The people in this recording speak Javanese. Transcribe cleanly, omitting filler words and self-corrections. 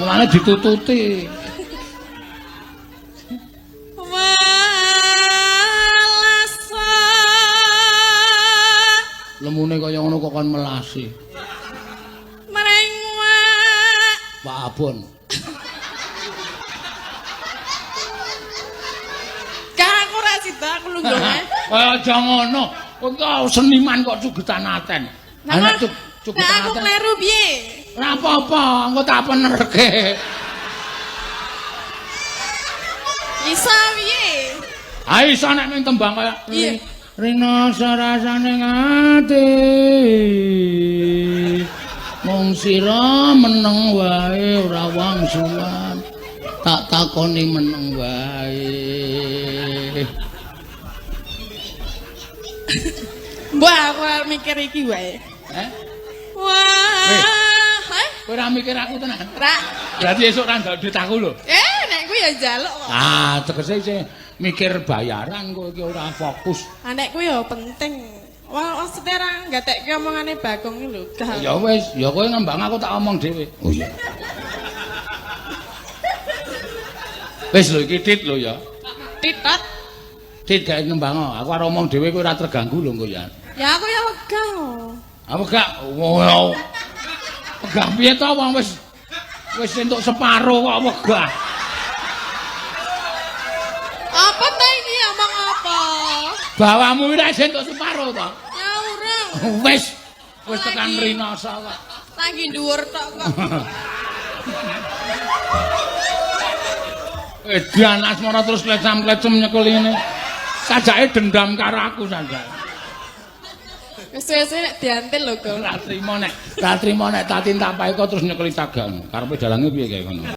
Mulane ditututi. Lemune kaya ngono kok kon melasi. Merengwak. Pak Abon. Kak aku ra sida aku lungguh ae. Aja ngono. Kok seniman kok cugetan aten. Anak cugetan aku aten. kleru piye? Ora apa-apa, engko tak penerke. Isa piye? Ha iso nek ning tembang kaya Iya. Rina sarasane ngati mung sira meneng wae ora wangsulan tak takoni meneng wae. Mbah aku arep mikir iki wae. Wah. Kowe ora mikir aku tenan. Ra. Berarti esuk ra ndok duit aku lho. Nek kuwi ya njaluk kok. Ah, tegese sing mikir bayaran kowe iki ora fokus. Nek kuwi ya penting. Wah, maksudnya ra gatekke omongane Bagong iki lho. Ya wis, ya kowe ngembang aku tak omong dhewe. Oh iya. Wis lho iki tit lho ya. Titot. Tit gawe ngembang aku arep omong dhewe kowe ora terganggu lho engko ya. Ya aku ya wegah. Apa gak? Wow. Wegah piye to wong wis entuk separo kok wegah. Apa ta ini omong apa? Bawamu wis entuk separo to. Ya urung. Wis tekan Rinoso kok. Lagi dhuwur tok kok. Edan asmara terus klecam-klecem nyekel ini. Sajake dendam karo aku sajake. Wis-wis nek diantil lho, Gong. Ra trimo nek tak tintapai kok terus nyekeli tagang. Karepe dalange piye kae ngono.